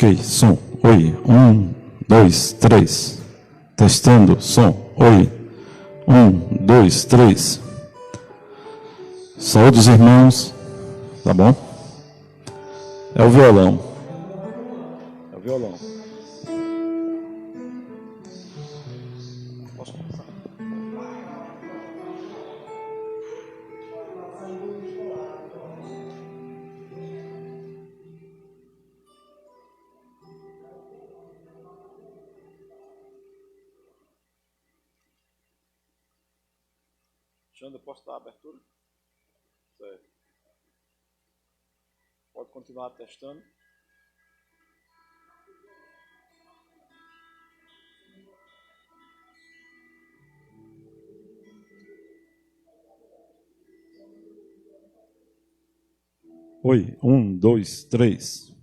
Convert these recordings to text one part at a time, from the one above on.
Ok, som, oi, 1, 2, 3, testando, som, oi, 1, 2, 3, saúde os irmãos, tá bom? É o violão. É o violão. Posso começar? Xander, posso dar a abertura? Certo. Pode continuar testando. Oi, 1, 2, 3.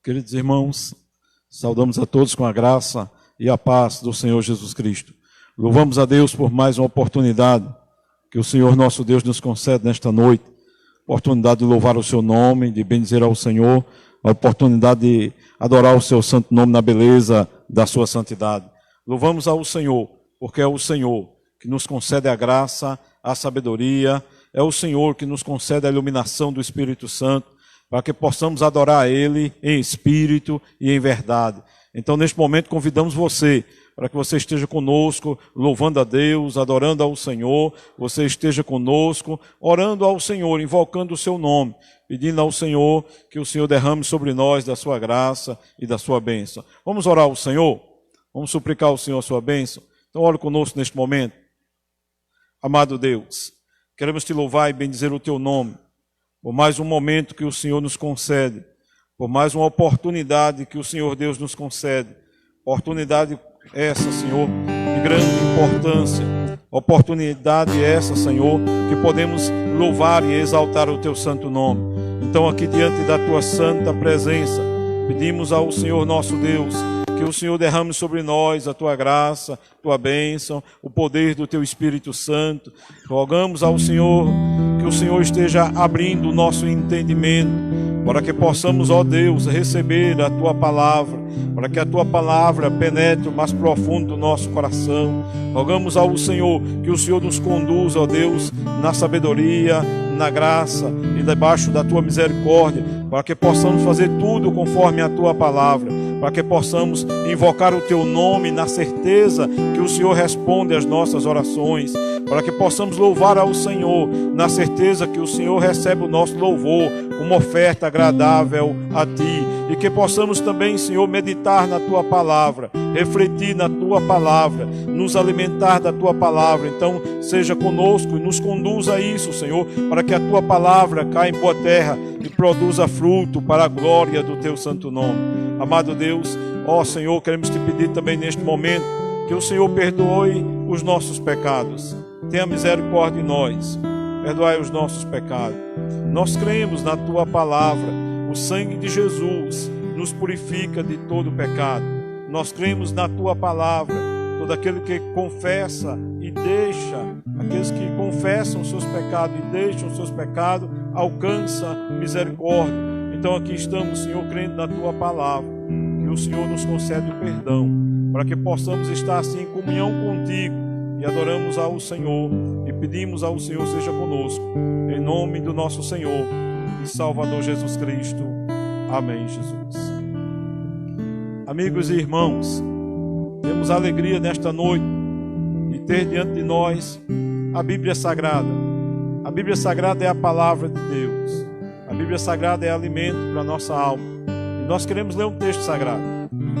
Queridos irmãos, saudamos a todos com a graça e a paz do Senhor Jesus Cristo. Louvamos a Deus por mais uma oportunidade que o Senhor nosso Deus nos concede nesta noite. Oportunidade de louvar o seu nome, de bendizer ao Senhor, a oportunidade de adorar o seu santo nome na beleza da sua santidade. Louvamos ao Senhor, porque é o Senhor que nos concede a graça, a sabedoria, é o Senhor que nos concede a iluminação do Espírito Santo, para que possamos adorar a Ele em espírito e em verdade. Então, neste momento, convidamos você, para que você esteja conosco, louvando a Deus, adorando ao Senhor, você esteja conosco, orando ao Senhor, invocando o seu nome, pedindo ao Senhor que o Senhor derrame sobre nós da sua graça e da sua bênção. Vamos orar ao Senhor? Vamos suplicar ao Senhor a sua bênção? Então, ore conosco neste momento. Amado Deus, queremos te louvar e bendizer o teu nome, por mais um momento que o Senhor nos concede, por mais uma oportunidade que o Senhor Deus nos concede. Oportunidade essa, Senhor, de grande importância. Oportunidade essa, Senhor, que podemos louvar e exaltar o teu santo nome. Então, aqui diante da tua santa presença, pedimos ao Senhor nosso Deus, que o Senhor derrame sobre nós a tua graça, a tua bênção, o poder do teu Espírito Santo. Rogamos ao Senhor que o Senhor esteja abrindo o nosso entendimento, para que possamos, ó Deus, receber a tua palavra, para que a tua palavra penetre o mais profundo do nosso coração. Rogamos ao Senhor que o Senhor nos conduza, ó Deus, na sabedoria, na graça e debaixo da tua misericórdia, para que possamos fazer tudo conforme a tua palavra, para que possamos invocar o teu nome na certeza que o Senhor responde às nossas orações, para que possamos louvar ao Senhor na certeza que o Senhor recebe o nosso louvor, uma oferta agradável a ti, e que possamos também, Senhor, meditar na tua palavra, refletir na tua palavra, nos alimentar da tua palavra. Então, seja conosco e nos conduza a isso, Senhor, para que a tua palavra caia em boa terra e produza fruto para a glória do teu santo nome. Amado Deus, ó Senhor, queremos te pedir também neste momento que o Senhor perdoe os nossos pecados. Tenha misericórdia de nós, perdoai os nossos pecados. Nós cremos na tua palavra, o sangue de Jesus nos purifica de todo pecado. Nós cremos na tua palavra, todo aquele que confessa e deixa, aqueles que confessam os seus pecados e deixam os seus pecados, alcança misericórdia. Então aqui estamos, Senhor, crendo na tua palavra, que o Senhor nos concede o perdão, para que possamos estar assim em comunhão contigo, e adoramos ao Senhor e pedimos ao Senhor seja conosco, em nome do nosso Senhor e Salvador Jesus Cristo. Amém, Jesus. Amigos e irmãos, temos a alegria nesta noite de ter diante de nós a Bíblia Sagrada. A Bíblia Sagrada é a palavra de Deus. A Bíblia Sagrada é alimento para a nossa alma. E nós queremos ler um texto sagrado.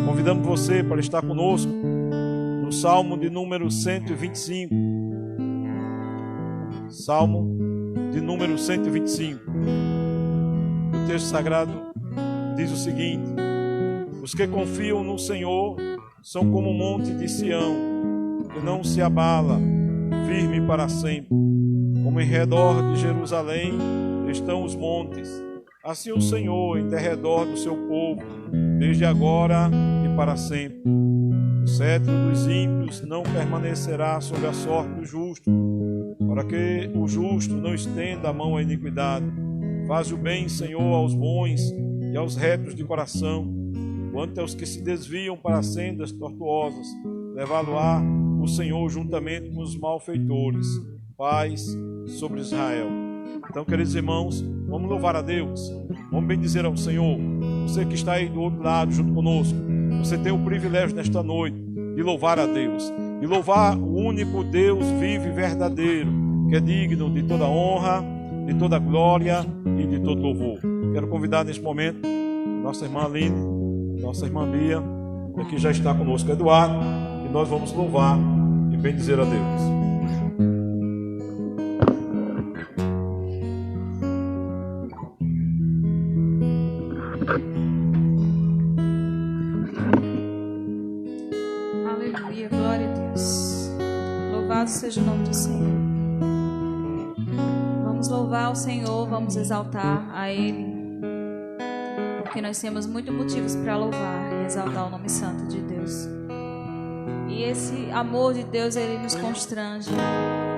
Convidamos você para estar conosco no Salmo de número 125. Salmo de número 125. O texto sagrado diz o seguinte: os que confiam no Senhor são como o monte de Sião, que não se abala, firme para sempre. Como em redor de Jerusalém estão os montes, assim o Senhor em derredor do seu povo, desde agora e para sempre. O cetro dos ímpios não permanecerá sobre a sorte do justo, para que o justo não estenda a mão à iniquidade. Faz o bem, Senhor, aos bons e aos retos de coração. Quanto aos que se desviam para sendas tortuosas, levá-lo-á o Senhor juntamente com os malfeitores. Paz sobre Israel. Então, queridos irmãos, vamos louvar a Deus, vamos bendizer ao Senhor. Você que está aí do outro lado junto conosco, você tem o privilégio nesta noite de louvar a Deus, de louvar o único Deus vivo e verdadeiro, que é digno de toda honra, de toda glória e de todo louvor. Quero convidar neste momento nossa irmã Aline, nossa irmã Bia, aqui já está conosco Eduardo, e nós vamos louvar e bendizer a Deus. Aleluia, glória a Deus. Louvado seja o nome do Senhor. Vamos louvar o Senhor, vamos exaltar a Ele, porque nós temos muitos motivos para louvar e exaltar o nome santo de Deus. E esse amor de Deus, Ele nos constrange,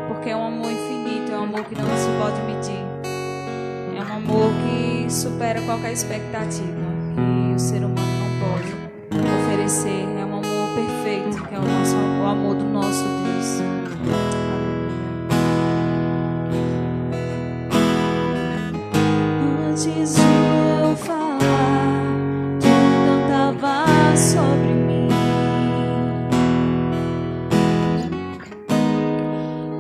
porque é um amor infinito, é um amor que não se pode medir, é um amor que supera qualquer expectativa que o ser humano não pode oferecer. É um amor perfeito, que é o amor do nosso Deus. Antes de eu falar, tu cantava sobre mim.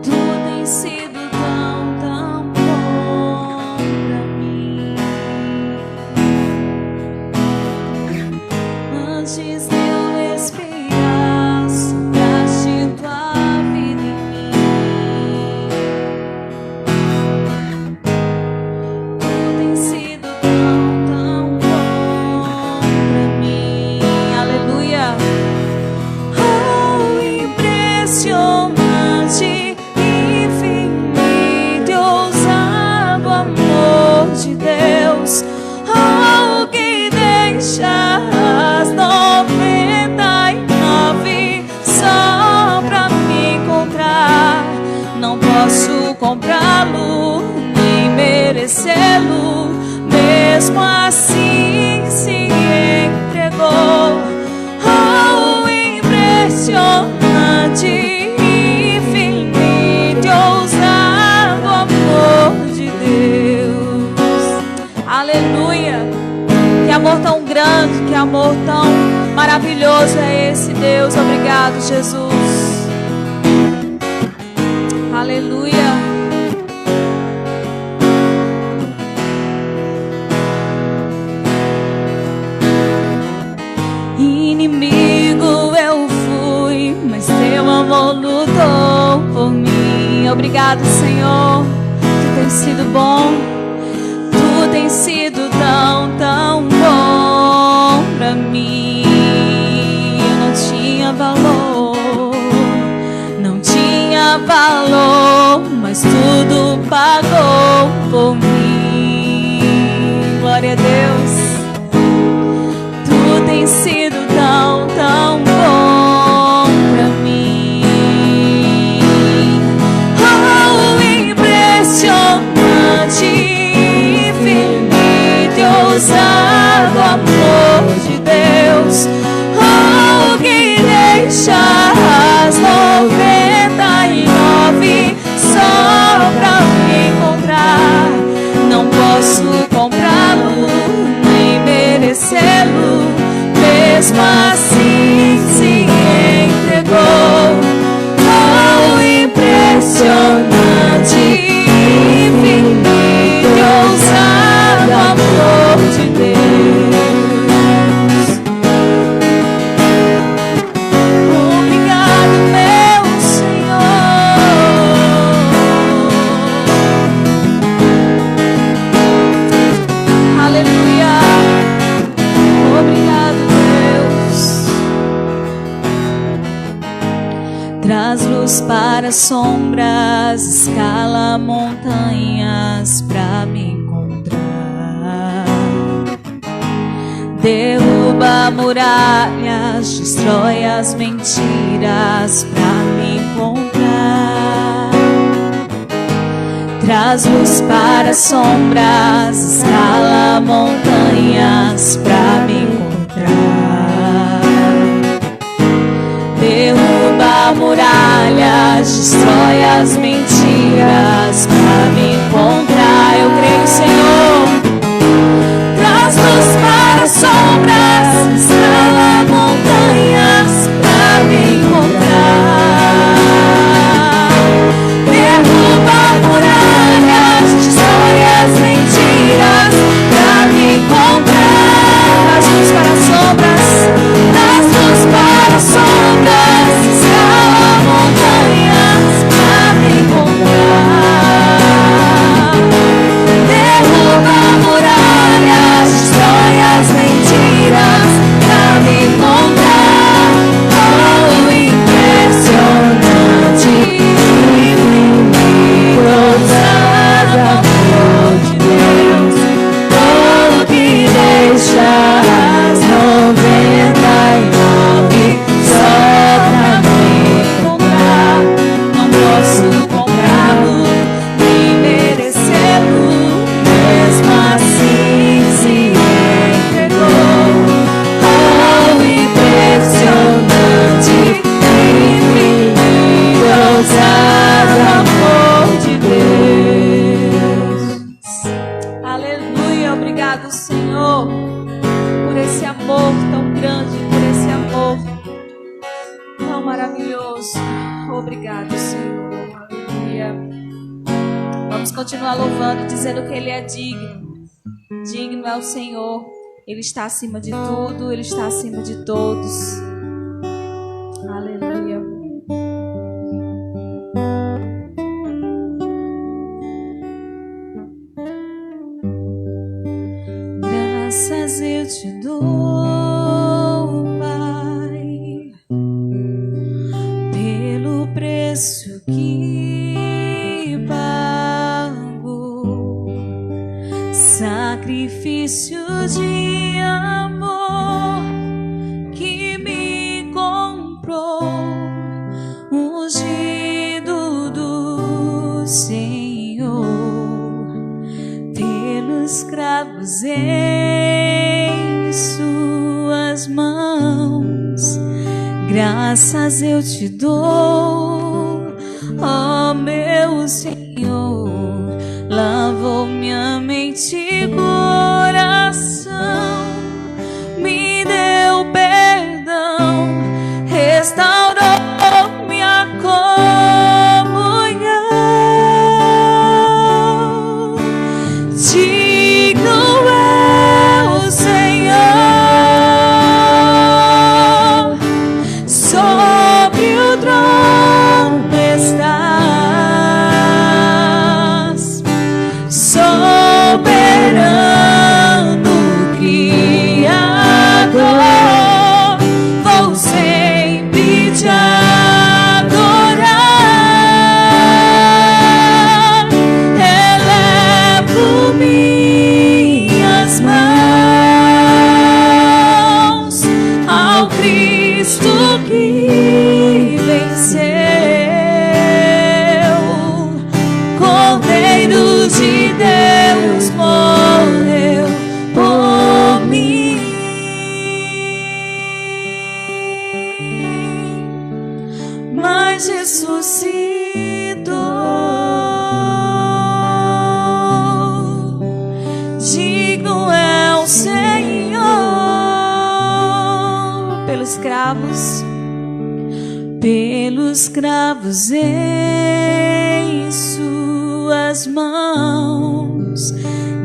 Tu tens sido tão bom pra mim. Antes de eu respirar, sopraste tua vida em mim. Tu tens sido tão bom pra mim. Aleluia. Oh, impressionante, infinito e ousado amor de Deus. Oh, que deixa as 99 só pra me encontrar. Não posso comprá-lo, nem merecê-lo, mesmo assim se entregou. Oh, impressionante, infinito e ousado amor de Deus. Aleluia. Que amor tão grande, que amor tão maravilhoso é esse, Deus. Obrigado, Jesus. Aleluia. Inimigo eu fui, mas teu amor lutou por mim. Obrigado, Senhor. Tu tens sido bom. Tu tens sido tão bom pra mim. Eu não tinha valor, não tinha valor, mas tudo pagou por mim. Glória a Deus. Tu tens sido tão bom pra mim. Oh, impressionante, infinito e ousado amor de Deus. Oh, que deixa as 99 só pra me encontrar. Traz luz para sombras, escala montanhas pra me encontrar. Derruba muralhas, destrói as mentiras pra me encontrar. Traz luz para sombras, escala montanhas pra me encontrar. Derruba muralhas, destrói as mentiras pra me encontrar. Eu creio, Senhor. Traz luz para sombras, escala montanhas pra me encontrar. Derruba muralhas, destrói as mentiras pra me encontrar. Traz luz para sombras, traz luz para sombras, escala montanhas pra me encontrar. Derruba muralhas, destrói as mentiras pra me encontrar. Oh, impressionante, ousado amor de Deus. Oh, que deixas 99 só pra me encontrar. Não posso comprá-lo, nem merecê-lo, mesmo assim se entregou. Oh, impressionante, infinito, ousado amor de Deus. Aleluia, obrigado, Senhor, por esse amor tão grande, por esse amor tão maravilhoso. Obrigado, Senhor. Aleluia. Vamos continuar louvando, dizendo que Ele é digno. Digno é o Senhor. Ele está acima de tudo, Ele está acima de todos. Aleluia. Graças eu te dou, Pai, pelo preço que pago, sacrifício de amor que me comprou, ungido do Senhor, pelos cravos em suas mãos. Graças eu te dou, ó meu Senhor. Lavou minha mente e coração, me deu perdão, restaurou minha comunhão. Digno é o Senhor, sobre o trono estás, soberano Criador. Vou sempre te adorar, elevo minhas mãos ao Cristo que venceu, Cordeiro de Deus morreu por mim. Mas ressuscitou. Digno é o Senhor, pelos cravos em suas mãos.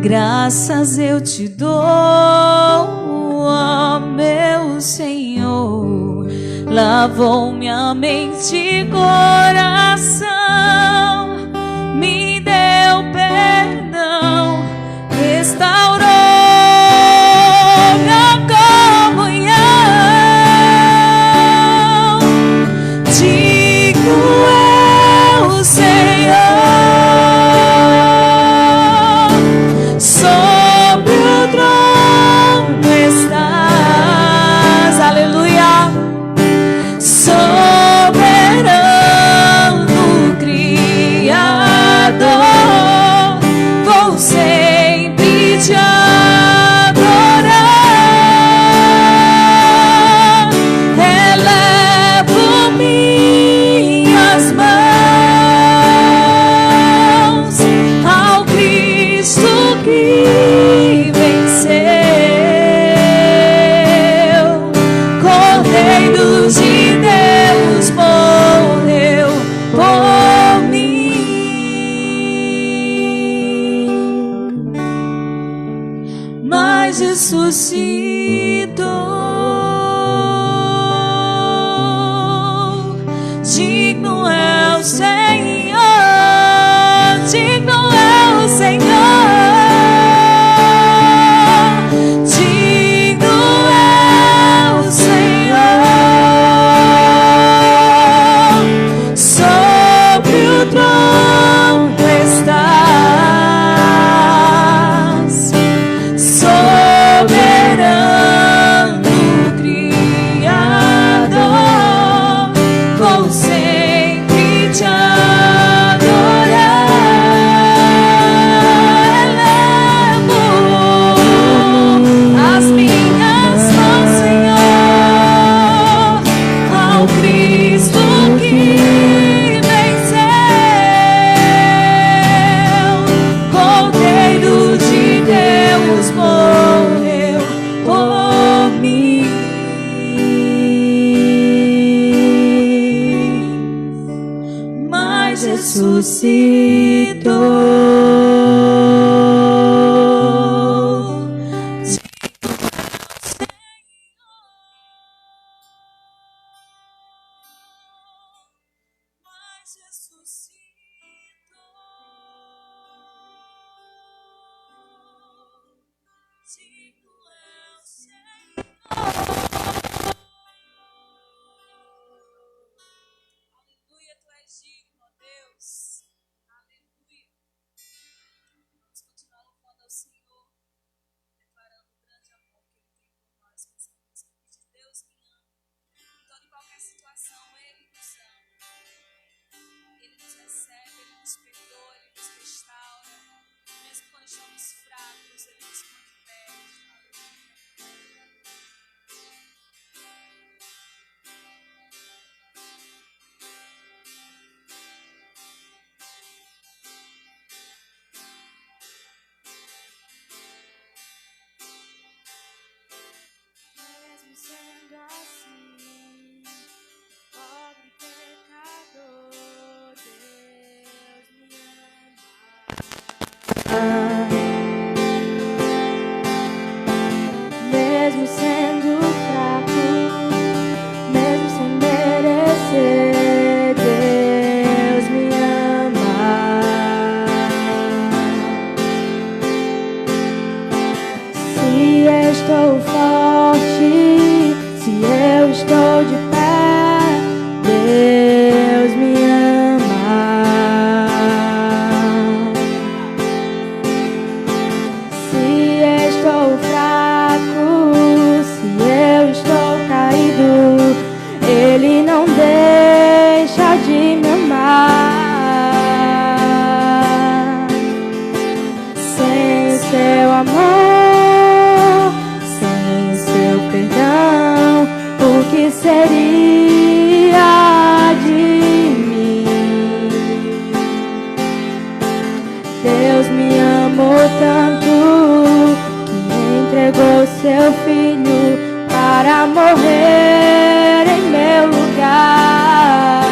Graças eu te dou, ó meu Senhor. Lavou minha mente e coração, me deu perdão, restaurou minha comunhão. Digno digno é o Senhor, digno é o Senhor, digno é o Senhor, sobre o trono estás, soberano Criador, vou sempre te adorar. Elevo as minhas mãos, Senhor, ao Cristo que venceu, Cordeiro de Deus morreu por mim, mas ressuscitou. Mas ressuscitou. Digno é o Senhor. Aleluia, tu és digno, ó Deus. Aleluia. Vamos continuar louvando ao Senhor, declarando o grande amor que Ele tem por nós. Com essa música que diz: Deus me ama. Em toda e qualquer situação, Ele nos ama. Ele nos recebe, Ele nos perdoa, Ele nos restaura. Mesmo quando estamos fracos, Ele nos põe perto. Mesmo sendo assim, pobre pecador, Deus me ama. Mesmo sendo fraco, mesmo sem merecer, Deus me ama. Se estou forte, se eu estou de pé, Deus me ama. Se estou fraco, se eu estou caído, Ele não deixa de me amar. Sem o seu amor, sem seu perdão, o que seria de mim? Deus me amou tanto que entregou seu filho para morrer em meu lugar.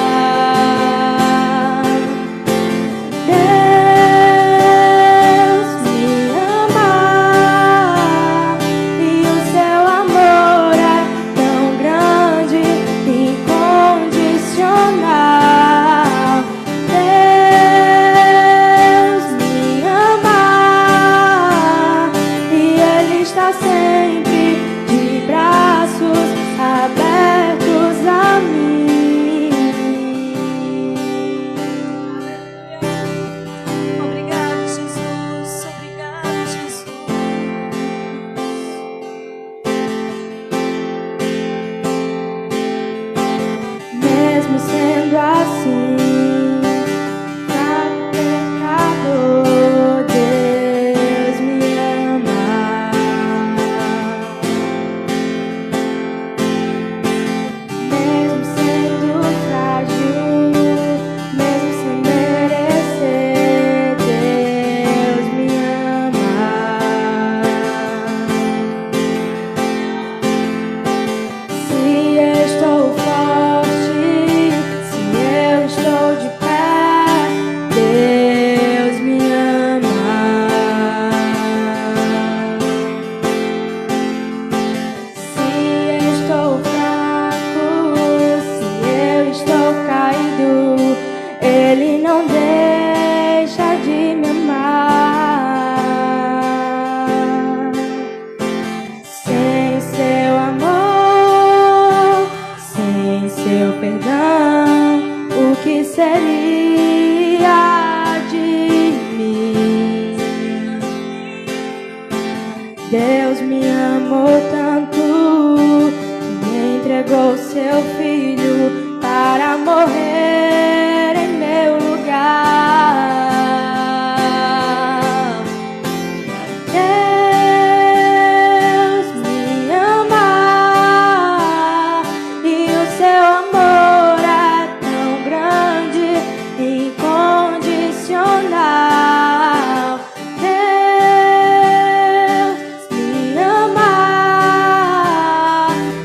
perdão, o que seria de mim? Deus me amou tanto que entregou seu filho para morrer em meu lugar. Deus me ama e o seu amor é tão grande, incondicional. Deus me ama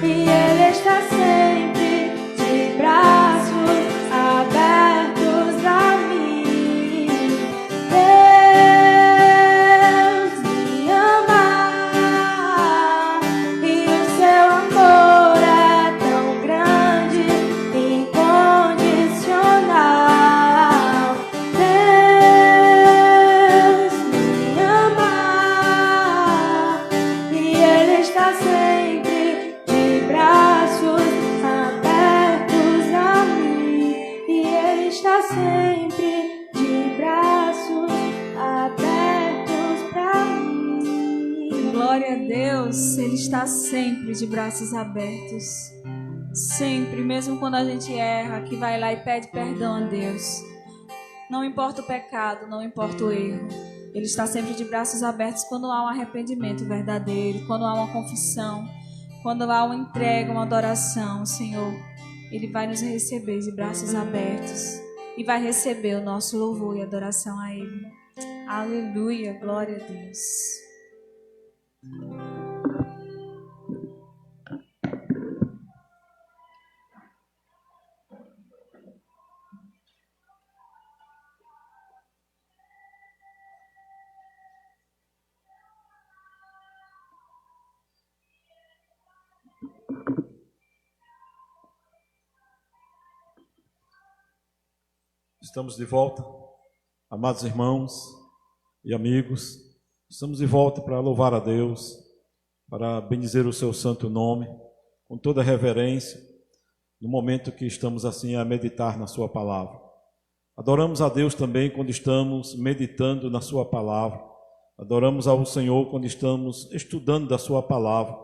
e Ele está sempre de braços abertos a mim. Deus me ama e o seu amor é tão grande, incondicional. Deus me ama e Ele está sempre de braços abertos a mim. E Ele está sempre de braços abertos para mim. Glória a Deus, Ele está sempre de braços abertos. Sempre, mesmo quando a gente erra, que vai lá e pede perdão a Deus. Não importa o pecado, não importa o erro. Ele está sempre de braços abertos quando há um arrependimento verdadeiro, quando há uma confissão, quando há uma entrega, uma adoração, Senhor. Ele vai nos receber de braços abertos e vai receber o nosso louvor e adoração a Ele. Aleluia, glória a Deus. Estamos de volta, amados irmãos e amigos. Estamos de volta para louvar a Deus, para bendizer o seu santo nome, com toda reverência, no momento que estamos assim a meditar na sua palavra. Adoramos a Deus também quando estamos meditando na sua palavra. Adoramos ao Senhor quando estamos estudando da sua palavra.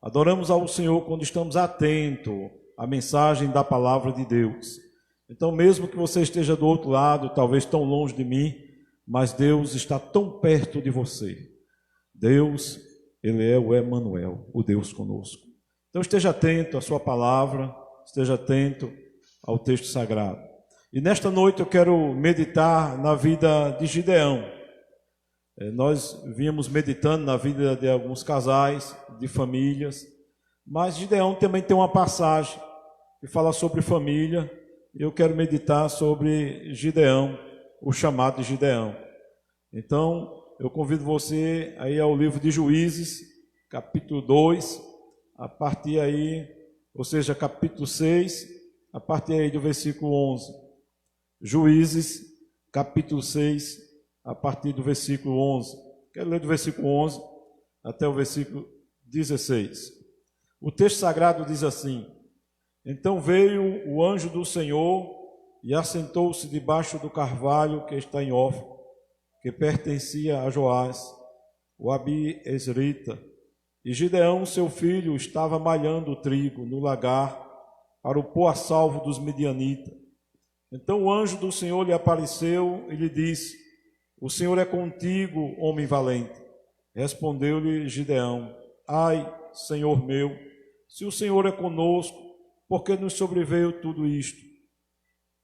Adoramos ao Senhor quando estamos atentos à mensagem da palavra de Deus. Então, mesmo que você esteja do outro lado, talvez tão longe de mim, mas Deus está tão perto de você. Deus, Ele é o Emanuel, o Deus conosco. Então, esteja atento à sua palavra, esteja atento ao texto sagrado. E nesta noite eu quero meditar na vida de Gideão. Nós vínhamos meditando na vida de alguns casais, de famílias, mas Gideão também tem uma passagem que fala sobre família. Eu quero meditar sobre Gideão, o chamado de Gideão. Então, eu convido você aí ao livro de Juízes, capítulo 2, a partir aí, ou seja, capítulo 6, a partir aí do versículo 11. Juízes, capítulo 6, a partir do versículo 11. Quero ler do versículo 11 até o versículo 16. O texto sagrado diz assim: Então veio o anjo do Senhor e assentou-se debaixo do carvalho que está em Ofra, que pertencia a Joás, o Abiezrita. E Gideão, seu filho, estava malhando o trigo no lagar para o pôr a salvo dos midianitas. Então o anjo do Senhor lhe apareceu e lhe disse: O Senhor é contigo, homem valente. Respondeu-lhe Gideão: Ai, Senhor meu, se o Senhor é conosco, por que nos sobreveio tudo isto?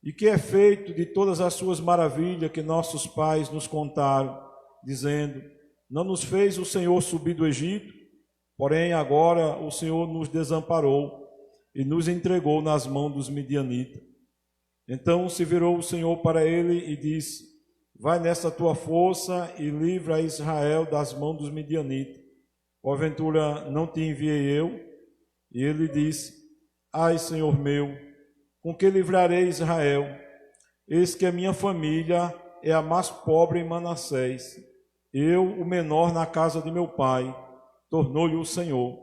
E que é feito de todas as suas maravilhas que nossos pais nos contaram, dizendo: Não nos fez o Senhor subir do Egito? Porém agora o Senhor nos desamparou e nos entregou nas mãos dos midianitas. Então se virou o Senhor para ele e disse: Vai nessa tua força e livra Israel das mãos dos midianitas. Porventura não te enviei eu? E ele disse: Ai, Senhor meu, com que livrarei Israel? Eis que a minha família é a mais pobre em Manassés. Eu, o menor na casa de meu pai, tornou-lhe o Senhor.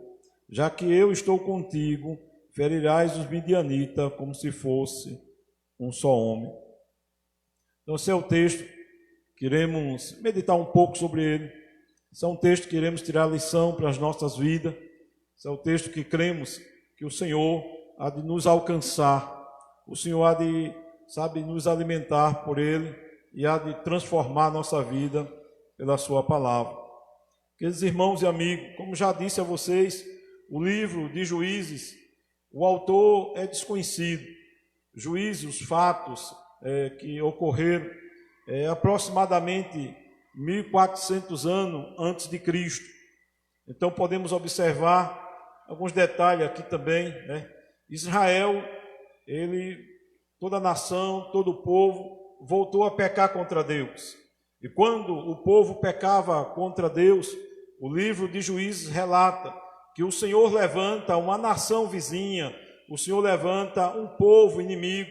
Já que eu estou contigo, ferirás os midianitas como se fosse um só homem. Então, esse é o texto, queremos meditar um pouco sobre ele. Esse é um texto que queremos tirar lição para as nossas vidas. Esse é o texto que cremos que o Senhor há de nos alcançar. O Senhor há de, nos alimentar por ele e há de transformar a nossa vida pela sua palavra. Queridos irmãos e amigos, como já disse a vocês, o livro de Juízes, o autor é desconhecido. Juízes, os fatos que ocorreram aproximadamente 1400 anos antes de Cristo. Então podemos observar alguns detalhes aqui também, né? Israel, toda a nação, todo o povo voltou a pecar contra Deus. E quando o povo pecava contra Deus, o livro de Juízes relata que o Senhor levanta uma nação vizinha, o Senhor levanta um povo inimigo,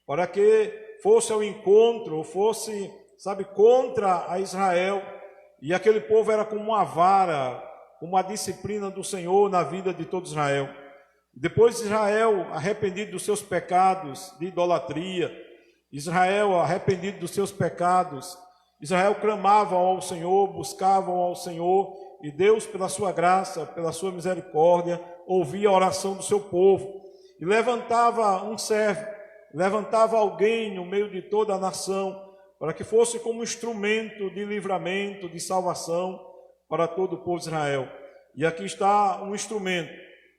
para que fosse ao encontro, ou fosse, contra a Israel. E aquele povo era como uma vara, como a disciplina do Senhor na vida de todo Israel. Depois Israel, arrependido dos seus pecados de idolatria, Israel, arrependido dos seus pecados, Israel clamava ao Senhor, buscavam ao Senhor, e Deus, pela sua graça, pela sua misericórdia, ouvia a oração do seu povo, e levantava um servo, levantava alguém no meio de toda a nação, para que fosse como instrumento de livramento, de salvação para todo o povo de Israel. E aqui está um instrumento,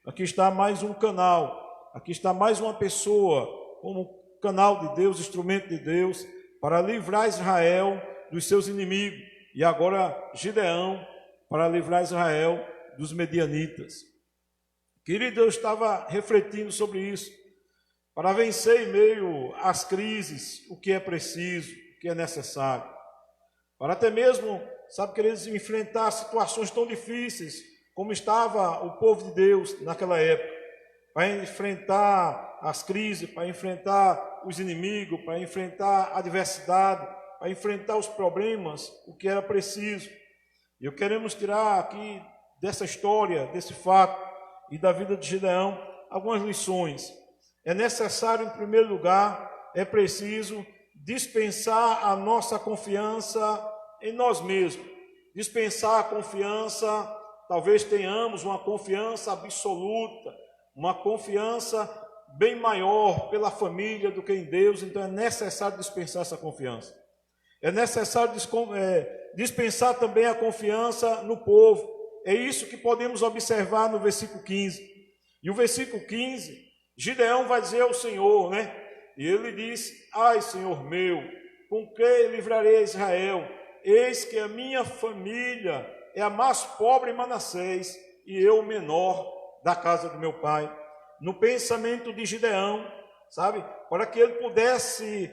aqui está mais um canal, aqui está mais uma pessoa, como canal de Deus, instrumento de Deus, para livrar Israel dos seus inimigos. E agora Gideão, para livrar Israel dos medianitas. Querido, eu estava refletindo sobre isso. Para vencer em meio às crises, o que é preciso, o que é necessário. Para até mesmo, queridos, enfrentar situações tão difíceis, como estava o povo de Deus naquela época. Para enfrentar as crises, para enfrentar os inimigos, para enfrentar a adversidade, para enfrentar os problemas, o que era preciso. E eu queremos tirar aqui dessa história, desse fato e da vida de Gideão, algumas lições. É necessário, em primeiro lugar, é preciso dispensar a nossa confiança em nós mesmos. Dispensar a confiança, talvez tenhamos uma confiança absoluta, uma confiança bem maior pela família do que em Deus, então é necessário dispensar essa confiança. É necessário dispensar também a confiança no povo. É isso que podemos observar no versículo 15. E o versículo 15, Gideão vai dizer ao Senhor, né? E ele diz: ai, Senhor meu, com que livrarei Israel? Eis que a minha família é a mais pobre em Manassés, e eu o menor da casa do meu pai. No pensamento de Gideão, para que ele pudesse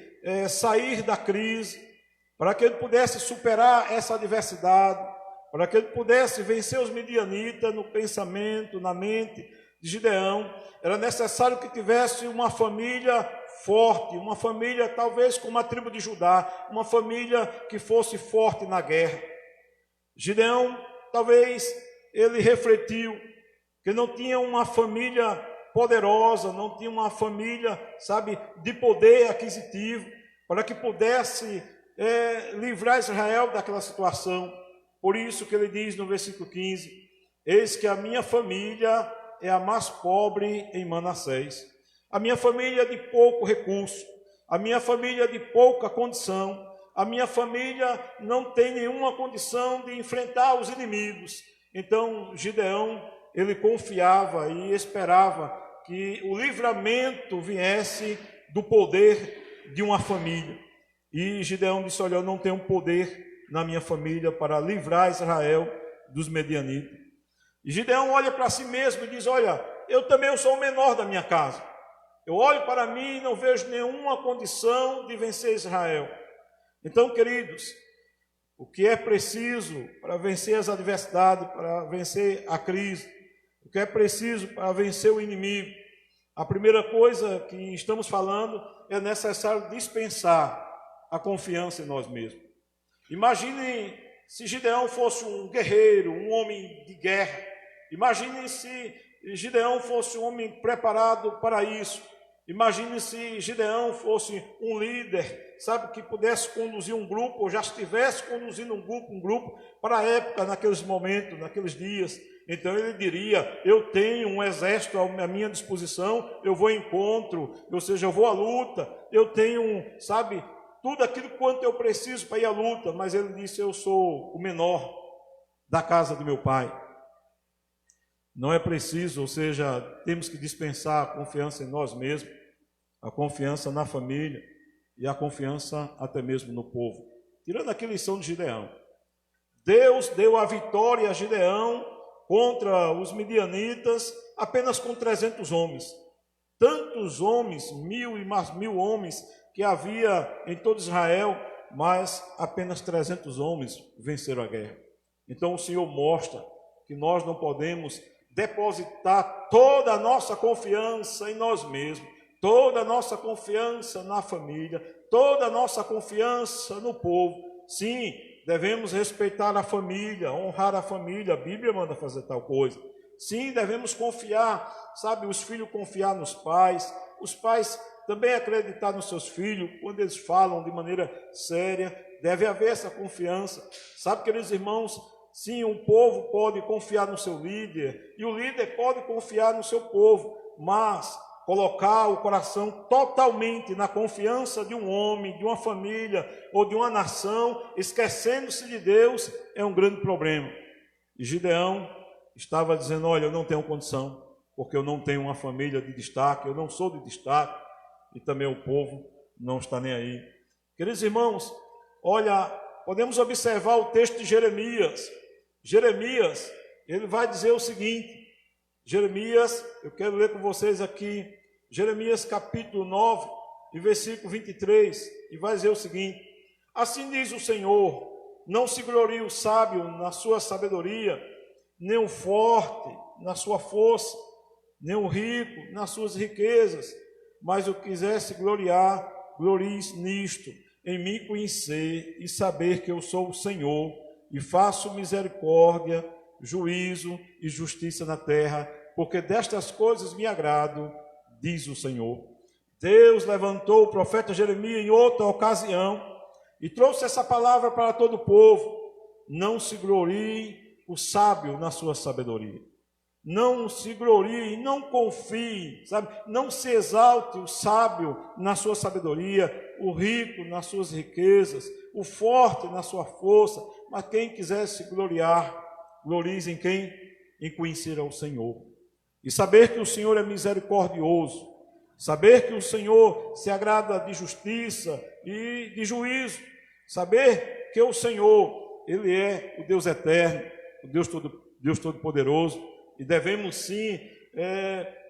sair da crise, para que ele pudesse superar essa adversidade, para que ele pudesse vencer os midianitas, no pensamento, na mente de Gideão, era necessário que tivesse uma família forte, uma família talvez como a tribo de Judá, uma família que fosse forte na guerra. Gideão, talvez, ele refletiu que não tinha uma família poderosa, não tinha uma família, de poder aquisitivo, para que pudesse livrar Israel daquela situação. Por isso que ele diz no versículo 15: eis que a minha família é a mais pobre em Manassés. A minha família é de pouco recurso, a minha família é de pouca condição, a minha família não tem nenhuma condição de enfrentar os inimigos. Então Gideão, ele confiava e esperava que o livramento viesse do poder de uma família. E Gideão disse: olha, eu não tenho poder na minha família para livrar Israel dos medianitas. E Gideão olha para si mesmo e diz: olha, eu também sou o menor da minha casa. Eu olho para mim e não vejo nenhuma condição de vencer Israel. Então, queridos, o que é preciso para vencer as adversidades, para vencer a crise, o que é preciso para vencer o inimigo, a primeira coisa que estamos falando é necessário dispensar a confiança em nós mesmos. Imaginem se Gideão fosse um guerreiro, um homem de guerra. Imaginem se Gideão fosse um homem preparado para isso. Imagine se Gideão fosse um líder, sabe, que pudesse conduzir um grupo, ou já estivesse conduzindo um grupo para a época, naqueles momentos, naqueles dias. Então ele diria: eu tenho um exército à minha disposição, eu vou ao encontro, ou seja, eu vou à luta, eu tenho, sabe, tudo aquilo quanto eu preciso para ir à luta. Mas ele disse: eu sou o menor da casa do meu pai. Não é preciso, ou seja, temos que dispensar a confiança em nós mesmos, a confiança na família e a confiança até mesmo no povo. Tirando aqui a lição de Gideão, Deus deu a vitória a Gideão contra os midianitas apenas com 300 homens. Tantos homens, 1.000 e mais 1.000 homens que havia em todo Israel, mas apenas 300 homens venceram a guerra. Então o Senhor mostra que nós não podemos depositar toda a nossa confiança em nós mesmos, toda a nossa confiança na família, toda a nossa confiança no povo. Sim, devemos respeitar a família, honrar a família, a Bíblia manda fazer tal coisa. Sim, devemos confiar, sabe, os filhos confiar nos pais, os pais também acreditar nos seus filhos, quando eles falam de maneira séria, deve haver essa confiança. Sabe, queridos irmãos, sim, um povo pode confiar no seu líder, e o líder pode confiar no seu povo, mas colocar o coração totalmente na confiança de um homem, de uma família ou de uma nação, esquecendo-se de Deus, é um grande problema. E Gideão estava dizendo: olha, eu não tenho condição, porque eu não tenho uma família de destaque, eu não sou de destaque, e também o povo não está nem aí. Queridos irmãos, olha, podemos observar o texto de Jeremias. Jeremias, ele vai dizer o seguinte, Jeremias, eu quero ler com vocês aqui, Jeremias capítulo 9, e versículo 23, e vai dizer o seguinte: assim diz o Senhor, não se glorie o sábio na sua sabedoria, nem o forte na sua força, nem o rico nas suas riquezas, mas o que quiser se gloriar, glorie-se nisto, em me conhecer e saber que eu sou o Senhor, e faço misericórdia, juízo e justiça na terra, porque destas coisas me agrado, diz o Senhor. Deus levantou o profeta Jeremias em outra ocasião e trouxe essa palavra para todo o povo: não se glorie o sábio na sua sabedoria, não se glorie, não confie, sabe? Não se exalte o sábio na sua sabedoria, o rico nas suas riquezas, o forte na sua força, mas quem quiser se gloriar, glorie em quem? Em conhecer ao Senhor. E saber que o Senhor é misericordioso, saber que o Senhor se agrada de justiça e de juízo, saber que o Senhor, Ele é o Deus eterno, o Deus Todo-Poderoso, e devemos sim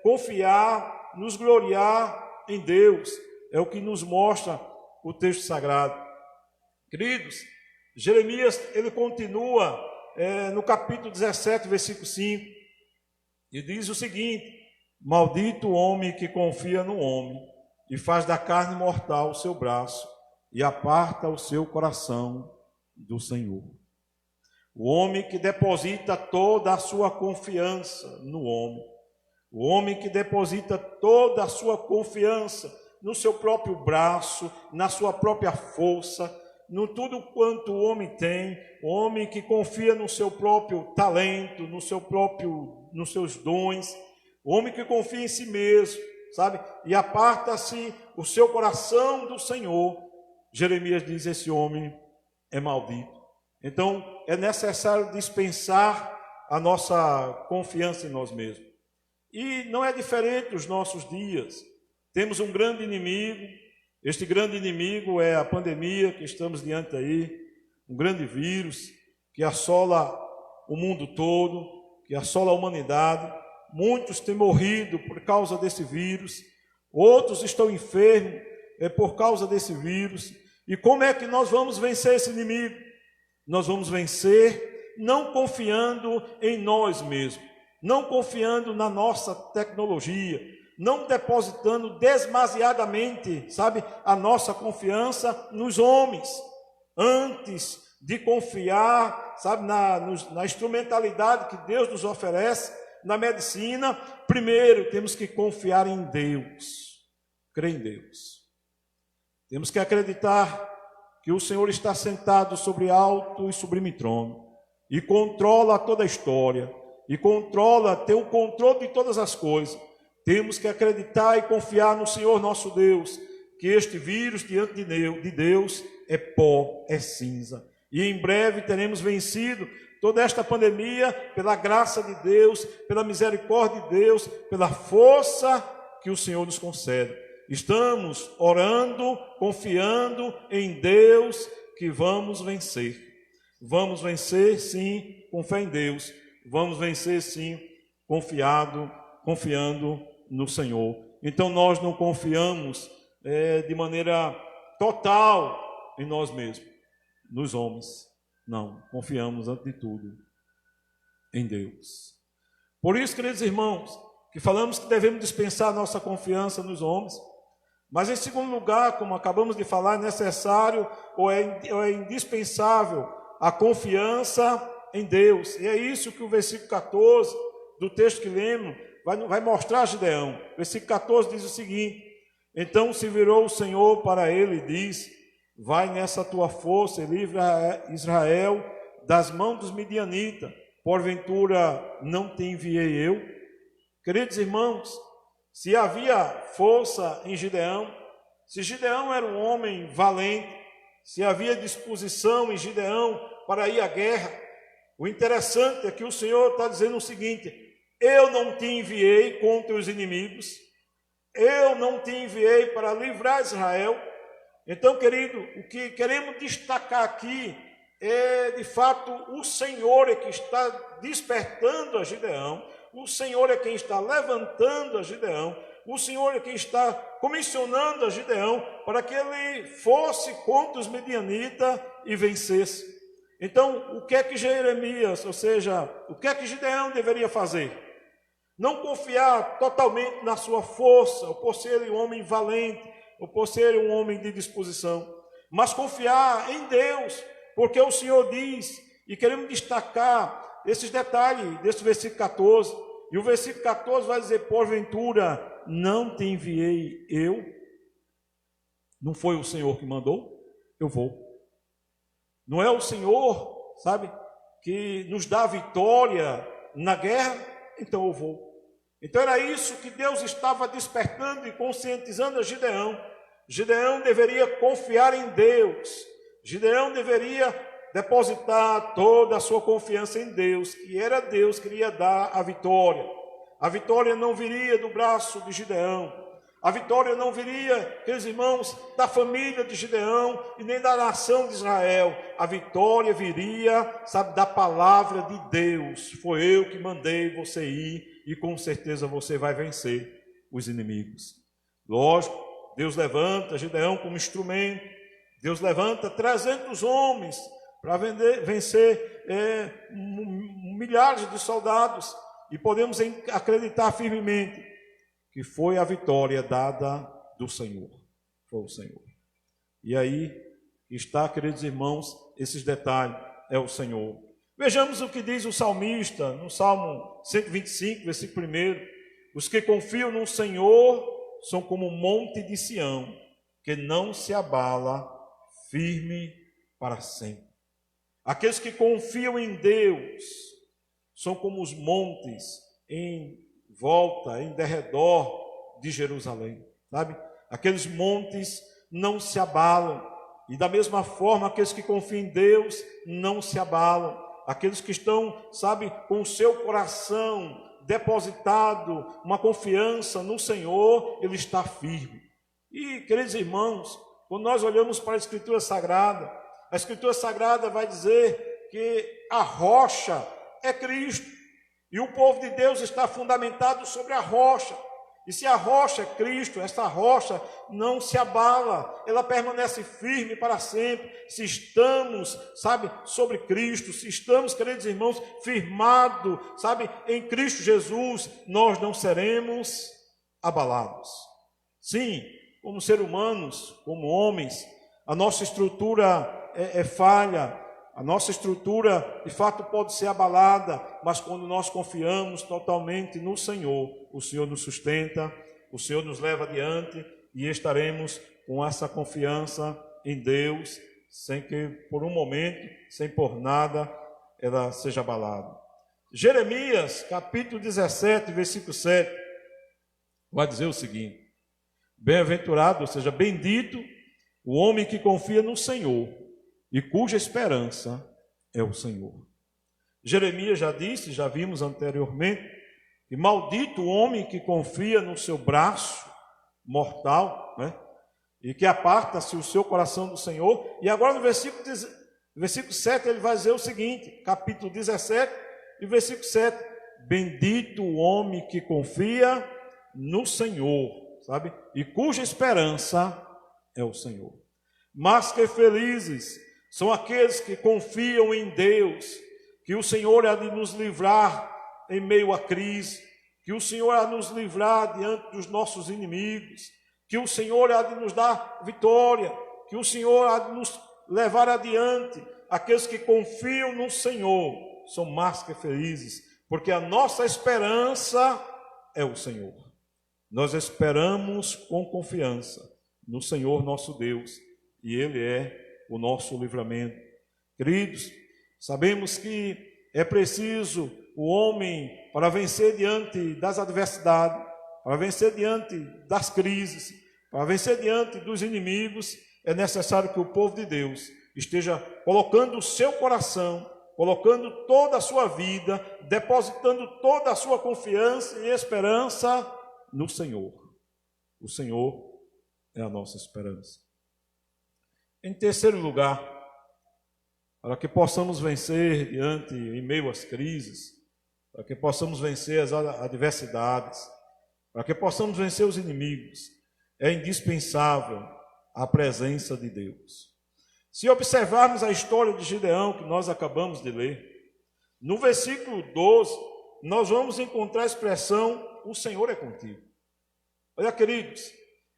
confiar, nos gloriar em Deus. É o que nos mostra o texto sagrado. Queridos, Jeremias, ele continua no capítulo 17, versículo 5, e diz o seguinte: maldito o homem que confia no homem, e faz da carne mortal o seu braço, e aparta o seu coração do Senhor. O homem que deposita toda a sua confiança no homem, o homem que deposita toda a sua confiança no seu próprio braço, na sua própria força, no tudo quanto o homem tem, o homem que confia no seu próprio talento, nos seus dons, o homem que confia em si mesmo, sabe? E aparta-se o seu coração do Senhor. Jeremias diz: esse homem é maldito. Então, é necessário dispensar a nossa confiança em nós mesmos. E não é diferente os nossos dias. Temos um grande inimigo. Este grande inimigo é a pandemia que estamos diante aí, um grande vírus que assola o mundo todo, que assola a humanidade. Muitos têm morrido por causa desse vírus, outros estão enfermos por causa desse vírus. E como é que nós vamos vencer esse inimigo? Nós vamos vencer não confiando em nós mesmos, não confiando na nossa tecnologia, não depositando demasiadamente, sabe, a nossa confiança nos homens, antes de confiar, sabe, na instrumentalidade que Deus nos oferece, na medicina, primeiro temos que confiar em Deus, crer em Deus. Temos que acreditar que o Senhor está sentado sobre alto e sublime trono e controla toda a história e tem o controle de todas as coisas. Temos que acreditar e confiar no Senhor nosso Deus, que este vírus diante de Deus é pó, é cinza. E em breve teremos vencido toda esta pandemia pela graça de Deus, pela misericórdia de Deus, pela força que o Senhor nos concede. Estamos orando, confiando em Deus que vamos vencer. Vamos vencer, sim, com fé em Deus. Vamos vencer, sim, confiando no Senhor. Então nós não confiamos de maneira total em nós mesmos, nos homens. Não, confiamos antes de tudo em Deus. Por isso, queridos irmãos, que falamos que devemos dispensar nossa confiança nos homens, mas em segundo lugar, como acabamos de falar, é necessário ou é indispensável a confiança em Deus. E é isso que o versículo 14 do texto que lemos vai mostrar a Gideão. O versículo 14 diz o seguinte: então se virou o Senhor para ele e disse: vai nessa tua força e livra Israel das mãos dos midianitas, porventura não te enviei eu? Queridos irmãos, se havia força em Gideão, se Gideão era um homem valente, se havia disposição em Gideão para ir à guerra, o interessante é que o Senhor está dizendo o seguinte: eu não te enviei contra os inimigos, eu não te enviei para livrar Israel. Então, querido, o que queremos destacar aqui é, de fato, o Senhor é que está despertando a Gideão, o Senhor é quem está levantando a Gideão, o Senhor é quem está comissionando a Gideão para que ele fosse contra os midianitas e vencesse. Então, o que é que Jeremias, ou seja, o que é que Gideão deveria fazer? Não confiar totalmente na sua força, ou por ser um homem valente, ou por ser um homem de disposição, mas confiar em Deus, porque o Senhor diz, e queremos destacar esses detalhes desse versículo 14, e o versículo 14 vai dizer: porventura não te enviei eu? Não foi o Senhor que mandou? Eu vou. Não é o Senhor, sabe, que nos dá vitória na guerra? Então eu vou. Então era isso que Deus estava despertando e conscientizando a Gideão. Gideão deveria confiar em Deus. Gideão deveria depositar toda a sua confiança em Deus, que era Deus que iria dar a vitória. A vitória não viria do braço de Gideão. A vitória não viria, queridos irmãos, da família de Gideão e nem da nação de Israel. A vitória viria, sabe, da palavra de Deus. Foi eu que mandei você ir e com certeza você vai vencer os inimigos. Lógico, Deus levanta Gideão como instrumento. Deus levanta 300 homens para vencer milhares de soldados. E podemos acreditar firmemente que foi a vitória dada do Senhor. Foi o Senhor. E aí está, queridos irmãos, esses detalhes, é o Senhor. Vejamos o que diz o salmista no Salmo 125, versículo 1. Os que confiam no Senhor são como um monte de Sião, que não se abala, firme para sempre. Aqueles que confiam em Deus são como os montes em volta, em derredor de Jerusalém, sabe? Aqueles montes não se abalam, e da mesma forma aqueles que confiam em Deus não se abalam. Aqueles que estão, sabe, com o seu coração depositado, uma confiança no Senhor, ele está firme. E, queridos irmãos, quando nós olhamos para a Escritura Sagrada vai dizer que a rocha é Cristo, e o povo de Deus está fundamentado sobre a rocha. E se a rocha é Cristo, essa rocha não se abala, ela permanece firme para sempre. Se estamos, sabe, sobre Cristo, se estamos, queridos irmãos, firmados, sabe, em Cristo Jesus, nós não seremos abalados. Sim, como seres humanos, como homens, a nossa estrutura é falha, A nossa estrutura, de fato, pode ser abalada, mas quando nós confiamos totalmente no Senhor, o Senhor nos sustenta, o Senhor nos leva adiante e estaremos com essa confiança em Deus, sem que por um momento, sem por nada, ela seja abalada. Jeremias, capítulo 17, versículo 7, vai dizer o seguinte: bem-aventurado, ou seja, bendito o homem que confia no Senhor e cuja esperança é o Senhor. Jeremias já disse, já vimos anteriormente, que maldito o homem que confia no seu braço mortal, né? E que aparta-se o seu coração do Senhor. E agora no versículo 7 ele vai dizer o seguinte, capítulo 17 e versículo 7, bendito o homem que confia no Senhor, sabe? E cuja esperança é o Senhor. Mas que felizes são aqueles que confiam em Deus, que o Senhor há de nos livrar em meio à crise, que o Senhor há de nos livrar diante dos nossos inimigos, que o Senhor há de nos dar vitória, que o Senhor há de nos levar adiante. Aqueles que confiam no Senhor são mais que felizes, porque a nossa esperança é o Senhor. Nós esperamos com confiança no Senhor nosso Deus, e Ele é o nosso livramento. Queridos, sabemos que é preciso o homem, para vencer diante das adversidades, para vencer diante das crises, para vencer diante dos inimigos, é necessário que o povo de Deus esteja colocando o seu coração, colocando toda a sua vida, depositando toda a sua confiança e esperança no Senhor. O Senhor é a nossa esperança. Em terceiro lugar, para que possamos vencer em meio às crises, para que possamos vencer as adversidades, para que possamos vencer os inimigos, é indispensável a presença de Deus. Se observarmos a história de Gideão, que nós acabamos de ler, no versículo 12, nós vamos encontrar a expressão, o Senhor é contigo. Olha, queridos,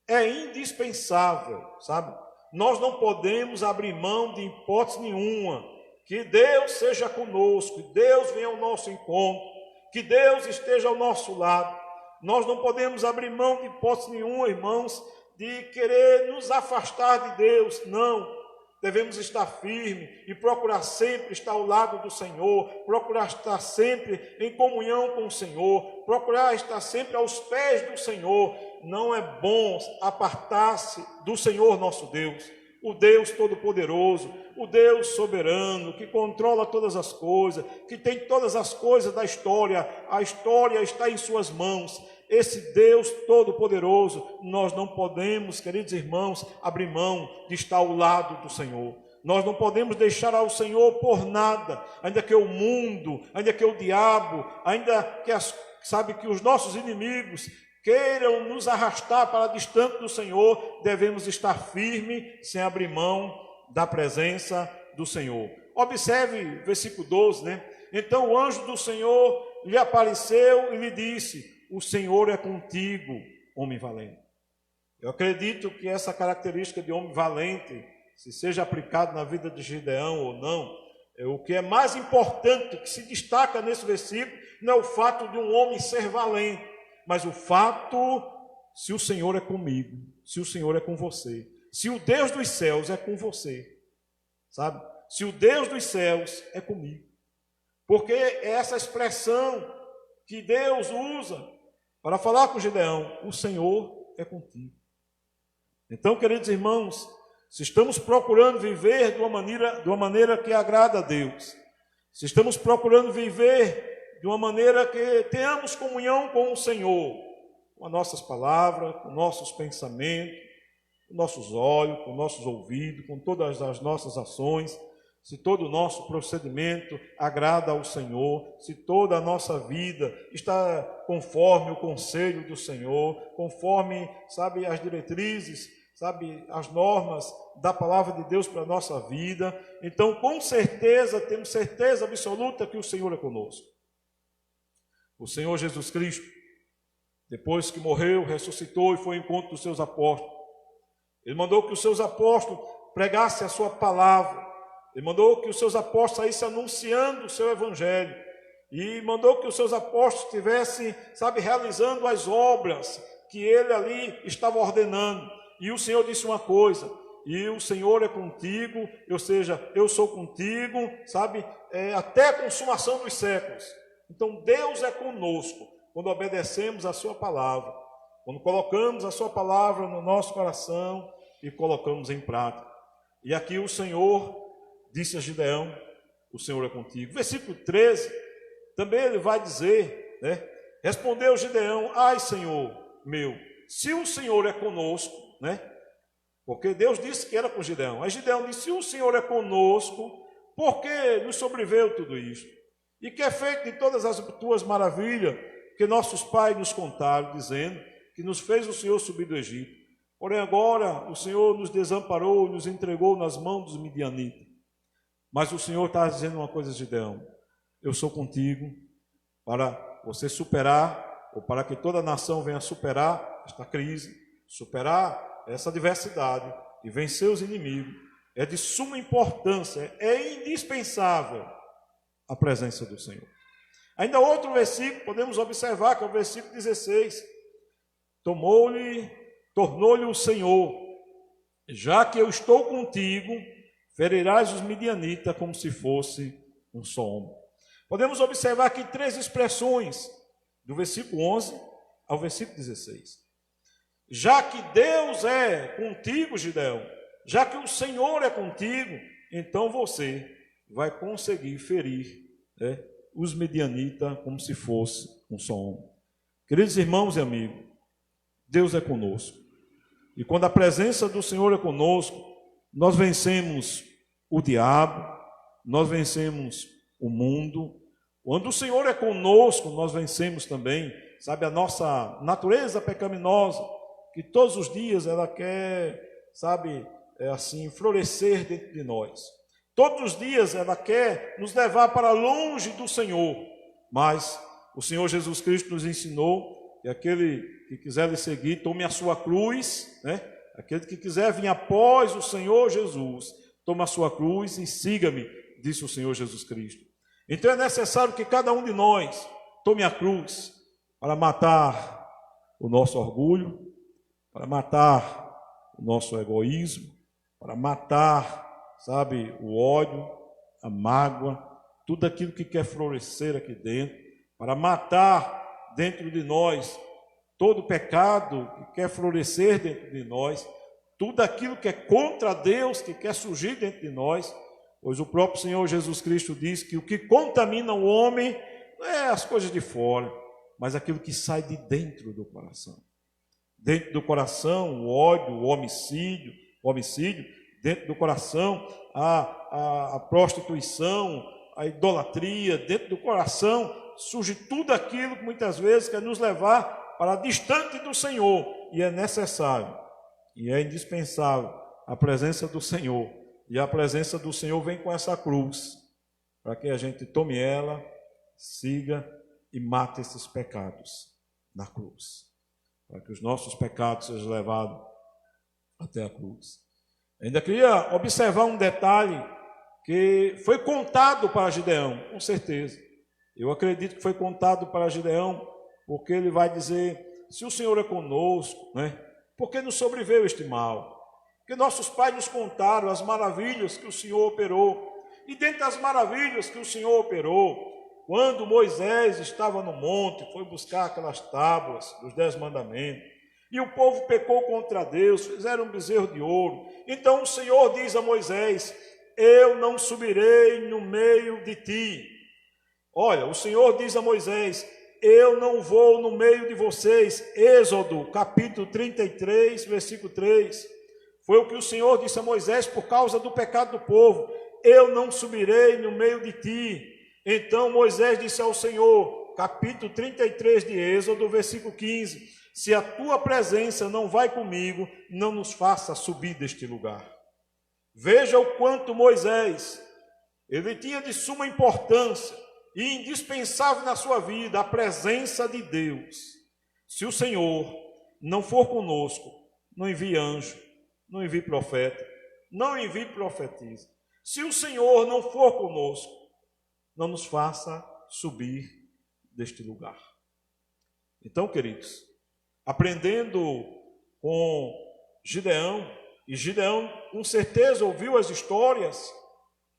é indispensável, sabe? Nós não podemos abrir mão de hipótese nenhuma, que Deus seja conosco, que Deus venha ao nosso encontro, que Deus esteja ao nosso lado. Nós não podemos abrir mão de hipótese nenhuma, irmãos, de querer nos afastar de Deus, não. Devemos estar firmes e procurar sempre estar ao lado do Senhor, procurar estar sempre em comunhão com o Senhor, procurar estar sempre aos pés do Senhor. Não é bom apartar-se do Senhor nosso Deus, o Deus Todo-Poderoso, o Deus soberano, que controla todas as coisas, que tem todas as coisas da história. A história está em suas mãos. Esse Deus Todo-Poderoso, nós não podemos, queridos irmãos, abrir mão de estar ao lado do Senhor. Nós não podemos deixar ao Senhor por nada, ainda que o mundo, ainda que o diabo, ainda que que os nossos inimigos queiram nos arrastar para distante do Senhor, devemos estar firmes, sem abrir mão da presença do Senhor. Observe versículo 12, né? Então o anjo do Senhor lhe apareceu e lhe disse: o Senhor é contigo, homem valente. Eu acredito que essa característica de homem valente, se seja aplicado na vida de Gideão ou não, o que é mais importante, que se destaca nesse versículo, não é o fato de um homem ser valente, mas o fato, se o Senhor é comigo, se o Senhor é com você, se o Deus dos céus é com você, sabe? Se o Deus dos céus é comigo. Porque é essa expressão que Deus usa para falar com Gideão: o Senhor é contigo. Então, queridos irmãos, se estamos procurando viver de uma maneira que agrada a Deus, se estamos procurando viver de uma maneira que tenhamos comunhão com o Senhor, com as nossas palavras, com nossos pensamentos, com nossos olhos, com nossos ouvidos, com todas as nossas ações, se todo o nosso procedimento agrada ao Senhor, se toda a nossa vida está conforme o conselho do Senhor, conforme, sabe, as diretrizes, sabe, as normas da palavra de Deus para a nossa vida, então com certeza, temos certeza absoluta que o Senhor é conosco. O Senhor Jesus Cristo, depois que morreu, ressuscitou e foi ao encontro dos seus apóstolos, Ele mandou que os seus apóstolos pregassem a sua palavra. Ele mandou que os seus apóstolos saíssem anunciando o seu evangelho. E mandou que os seus apóstolos estivessem, realizando as obras que ele ali estava ordenando. E o Senhor disse uma coisa: e o Senhor é contigo, ou seja, eu sou contigo, até a consumação dos séculos. Então Deus é conosco quando obedecemos a sua palavra, quando colocamos a sua palavra no nosso coração e colocamos em prática. E aqui o Senhor disse a Gideão: o Senhor é contigo. Versículo 13, também ele vai dizer, respondeu Gideão: ai, Senhor meu, se o Senhor é conosco, porque Deus disse que era com Gideão. Aí Gideão disse: se o Senhor é conosco, por que nos sobreveio tudo isto? E que é feito de todas as tuas maravilhas que nossos pais nos contaram, dizendo que nos fez o Senhor subir do Egito. Porém agora o Senhor nos desamparou e nos entregou nas mãos dos midianitas. Mas o Senhor está dizendo uma coisa, Gideão: eu sou contigo para você superar, ou para que toda a nação venha superar esta crise, superar essa adversidade e vencer os inimigos. É de suma importância, é indispensável a presença do Senhor. Ainda outro versículo, podemos observar, que é o versículo 16. Tornou-lhe o Senhor: já que eu estou contigo, ferirás os midianitas como se fosse um só homem. Podemos observar aqui três expressões, do versículo 11 ao versículo 16. Já que Deus é contigo, Gideão, já que o Senhor é contigo, então você vai conseguir ferir os midianitas como se fosse um só homem. Queridos irmãos e amigos, Deus é conosco. E quando a presença do Senhor é conosco, nós vencemos o diabo, nós vencemos o mundo. Quando o Senhor é conosco, nós vencemos também, a nossa natureza pecaminosa, que todos os dias ela quer, florescer dentro de nós. Todos os dias ela quer nos levar para longe do Senhor. Mas o Senhor Jesus Cristo nos ensinou que aquele que quiser lhe seguir, tome a sua cruz, Aquele que quiser vir após o Senhor Jesus, tome a sua cruz e siga-me, disse o Senhor Jesus Cristo. Então é necessário que cada um de nós tome a cruz para matar o nosso orgulho, para matar o nosso egoísmo, para matar, o ódio, a mágoa, tudo aquilo que quer florescer aqui dentro, para matar dentro de nós todo pecado que quer florescer dentro de nós, tudo aquilo que é contra Deus, que quer surgir dentro de nós, pois o próprio Senhor Jesus Cristo diz que o que contamina o homem não é as coisas de fora, mas aquilo que sai de dentro do coração. Dentro do coração, o ódio, o homicídio, dentro do coração, a prostituição, a idolatria, dentro do coração surge tudo aquilo que muitas vezes quer nos levar para distante do Senhor, e é necessário, e é indispensável a presença do Senhor, e a presença do Senhor vem com essa cruz, para que a gente tome ela, siga e mate esses pecados na cruz, para que os nossos pecados sejam levados até a cruz. Ainda queria observar um detalhe que foi contado para Gideão, com certeza. Eu acredito que foi contado para Gideão, porque ele vai dizer: se o Senhor é conosco, por que nos sobreveio este mal? Porque nossos pais nos contaram as maravilhas que o Senhor operou. E dentre as maravilhas que o Senhor operou, quando Moisés estava no monte, foi buscar aquelas tábuas dos 10 mandamentos, e o povo pecou contra Deus, fizeram um bezerro de ouro. Então o Senhor diz a Moisés: eu não subirei no meio de ti. Olha, o Senhor diz a Moisés: eu não vou no meio de vocês. Êxodo, capítulo 33, versículo 3. Foi o que o Senhor disse a Moisés por causa do pecado do povo: eu não subirei no meio de ti. Então Moisés disse ao Senhor, capítulo 33 de Êxodo, versículo 15: se a tua presença não vai comigo, não nos faça subir deste lugar. Veja o quanto Moisés, ele tinha de suma importância e indispensável na sua vida a presença de Deus. Se o Senhor não for conosco, não envie anjo, não envie profeta, não envie profetisa. Se o Senhor não for conosco, não nos faça subir deste lugar. Então, queridos, aprendendo com Gideão, e Gideão com certeza ouviu as histórias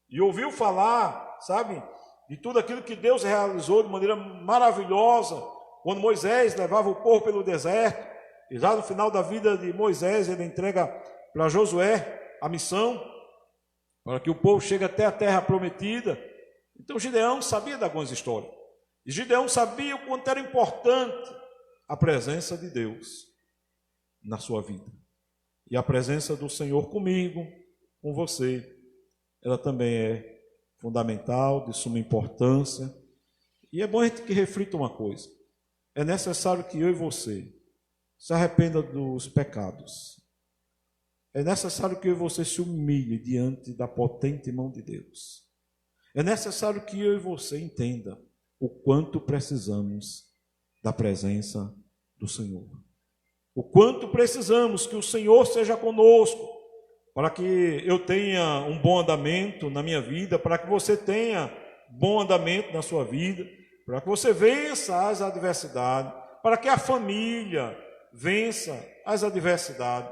e ouviu falar, sabe, de tudo aquilo que Deus realizou de maneira maravilhosa, quando Moisés levava o povo pelo deserto, e já no final da vida de Moisés, ele entrega para Josué a missão, para que o povo chegue até a terra prometida. Então Gideão sabia de algumas histórias, e Gideão sabia o quanto era importante a presença de Deus na sua vida, e a presença do Senhor comigo, com você, ela também é fundamental, de suma importância. E é bom a gente que reflita uma coisa: é necessário que eu e você se arrependa dos pecados. É necessário que eu e você se humilhe diante da potente mão de Deus. É necessário que eu e você entenda o quanto precisamos da presença do Senhor. O quanto precisamos que o Senhor seja conosco, para que eu tenha um bom andamento na minha vida, para que você tenha bom andamento na sua vida, para que você vença as adversidades, para que a família vença as adversidades,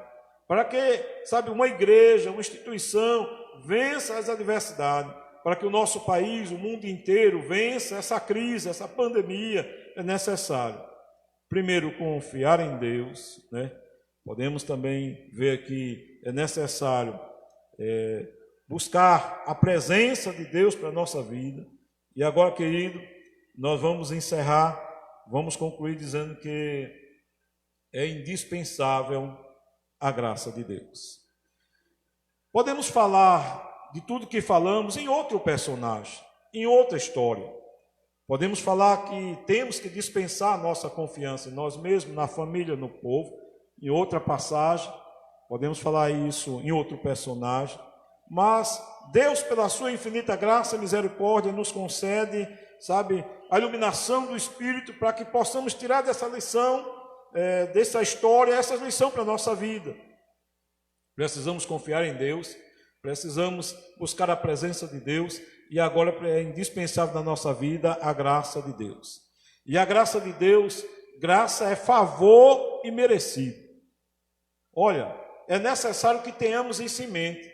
para que, sabe, uma igreja, uma instituição vença as adversidades, para que o nosso país, o mundo inteiro vença essa crise, essa pandemia. É necessário, primeiro, confiar em Deus, né? Podemos também ver que é necessário buscar a presença de Deus para a nossa vida. E agora, querido, nós vamos encerrar, vamos concluir dizendo que é indispensável a graça de Deus. Podemos falar de tudo que falamos em outro personagem, em outra história. Podemos falar que temos que dispensar a nossa confiança em nós mesmos, na família, no povo, em outra passagem. Podemos falar isso em outro personagem. Mas Deus, pela sua infinita graça e misericórdia, nos concede, sabe, a iluminação do Espírito para que possamos tirar dessa lição, dessa história, essa lição para a nossa vida. Precisamos confiar em Deus, precisamos buscar a presença de Deus, e agora é indispensável na nossa vida a graça de Deus. E a graça de Deus, graça é favor imerecido. Olha, é necessário que tenhamos isso em mente.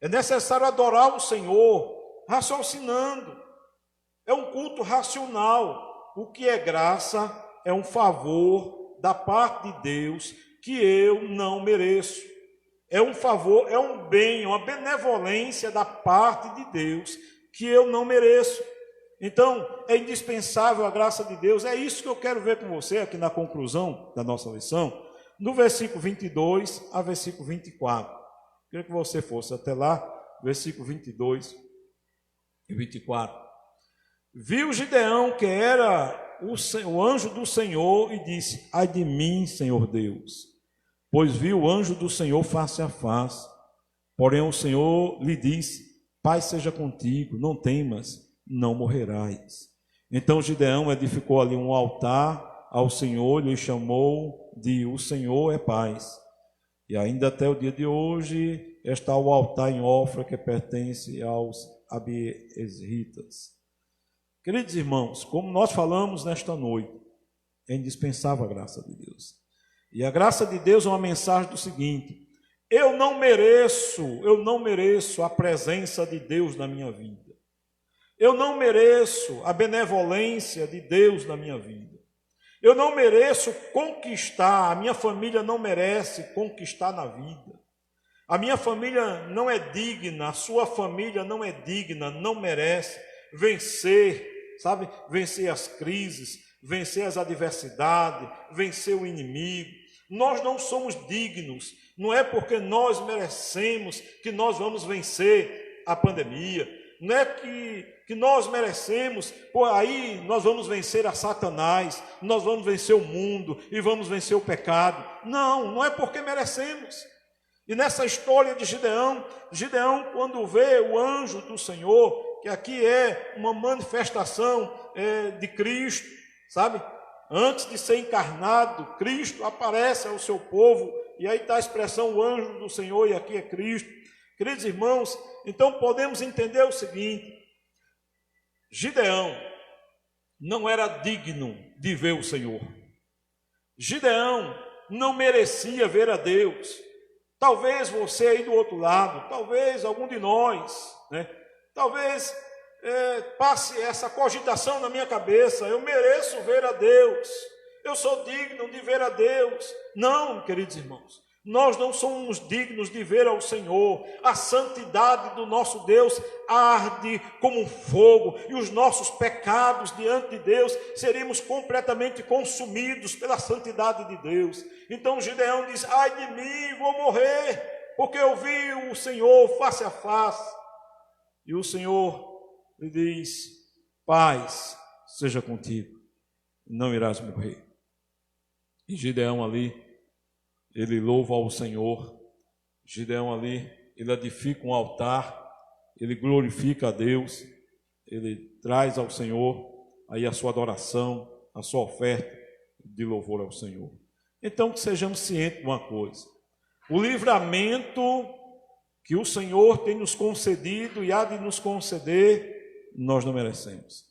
É necessário adorar o Senhor raciocinando. É um culto racional. O que é graça é um favor da parte de Deus que eu não mereço. É um favor, é um bem, uma benevolência da parte de Deus que eu não mereço. Então, é indispensável a graça de Deus. É isso que eu quero ver com você aqui na conclusão da nossa lição, no versículo 22 a versículo 24. Queria que você fosse até lá, versículo 22 e 24. Viu Gideão que era o anjo do Senhor e disse: ai de mim, Senhor Deus, pois vi o anjo do Senhor face a face. Porém o Senhor lhe disse: paz seja contigo, não temas, não morrerás. Então Gideão edificou ali um altar ao Senhor, lhe chamou de o Senhor é paz. E ainda até o dia de hoje está o altar em Ofra, que pertence aos abiesritas. Queridos irmãos, como nós falamos nesta noite, é indispensável a graça de Deus. E a graça de Deus é uma mensagem do seguinte: eu não mereço a presença de Deus na minha vida. Eu não mereço a benevolência de Deus na minha vida. Eu não mereço conquistar, a minha família não merece conquistar na vida. A minha família não é digna, a sua família não é digna, não merece vencer, sabe? Vencer as crises, vencer as adversidades, vencer o inimigo. Nós não somos dignos, não é porque nós merecemos que nós vamos vencer a pandemia, não é que nós merecemos, por aí nós vamos vencer a Satanás, nós vamos vencer o mundo e vamos vencer o pecado. Não, não é porque merecemos. E nessa história de Gideão, quando vê o anjo do Senhor, que aqui é uma manifestação de Cristo, sabe? Antes de ser encarnado, Cristo aparece ao seu povo, e aí está a expressão o anjo do Senhor, e aqui é Cristo. Queridos irmãos, então podemos entender o seguinte: Gideão não era digno de ver o Senhor. Gideão não merecia ver a Deus. Talvez você aí do outro lado, talvez algum de nós, talvez passe essa cogitação na minha cabeça: eu mereço ver a Deus, eu sou digno de ver a Deus. Não, queridos irmãos, nós não somos dignos de ver ao Senhor. A santidade do nosso Deus arde como um fogo, e os nossos pecados diante de Deus seríamos completamente consumidos pela santidade de Deus. Então Gideão diz: ai de mim, vou morrer, porque eu vi o Senhor face a face. E o Senhor lhe diz: paz seja contigo, não irás morrer. E Gideão ali, ele louva ao Senhor. Gideão ali, ele edifica um altar, ele glorifica a Deus, ele traz ao Senhor aí a sua adoração, a sua oferta de louvor ao Senhor. Então que sejamos cientes de uma coisa: o livramento que o Senhor tem nos concedido e há de nos conceder, nós não merecemos,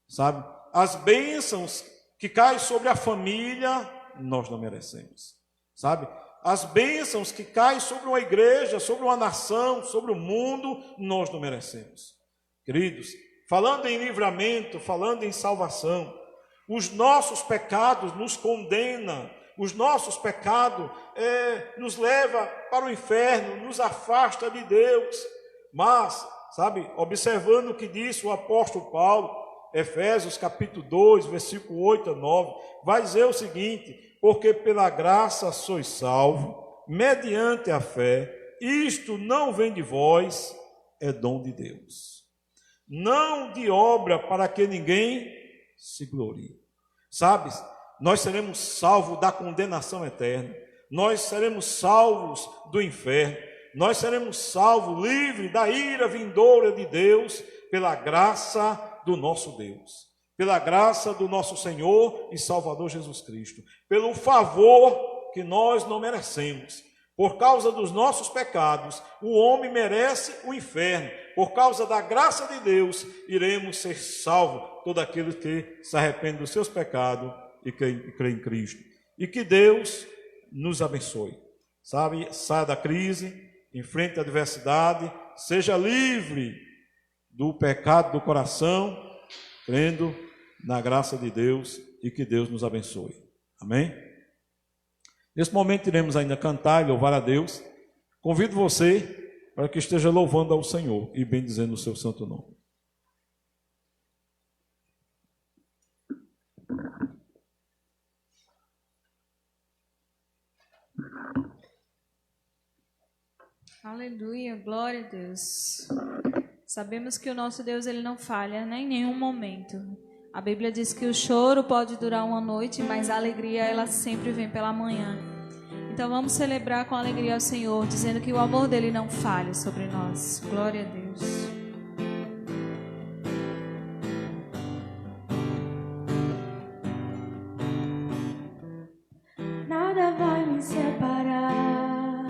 sabe? As bênçãos que caem sobre a família, nós não merecemos, sabe? As bênçãos que caem sobre uma igreja, sobre uma nação, sobre o mundo, nós não merecemos. Queridos, falando em livramento, falando em salvação, os nossos pecados nos condenam, os nossos pecados nos leva para o inferno, nos afasta de Deus. Mas, sabe, observando o que disse o apóstolo Paulo, Efésios capítulo 2, versículo 8 a 9, vai dizer o seguinte: porque pela graça sois salvos, mediante a fé, isto não vem de vós, é dom de Deus, não de obra, para que ninguém se glorie. Sabes, nós seremos salvos da condenação eterna, nós seremos salvos do inferno, nós seremos salvos, livres da ira vindoura de Deus, pela graça do nosso Deus, pela graça do nosso Senhor e Salvador Jesus Cristo, pelo favor que nós não merecemos. Por causa dos nossos pecados, o homem merece o inferno. Por causa da graça de Deus, iremos ser salvos, todo aquele que se arrepende dos seus pecados e crê em Cristo. E que Deus nos abençoe, sabe? Saia da crise, enfrente a adversidade, seja livre do pecado do coração, crendo na graça de Deus, e que Deus nos abençoe. Amém? Nesse momento iremos ainda cantar e louvar a Deus. Convido você para que esteja louvando ao Senhor e bendizendo o seu santo nome. Aleluia, glória a Deus. Sabemos que o nosso Deus, ele não falha, nem em nenhum momento. A Bíblia diz que o choro pode durar uma noite, mas a alegria, ela sempre vem pela manhã. Então vamos celebrar com alegria ao Senhor, dizendo que o amor dele não falha sobre nós. Glória a Deus. Nada vai me separar,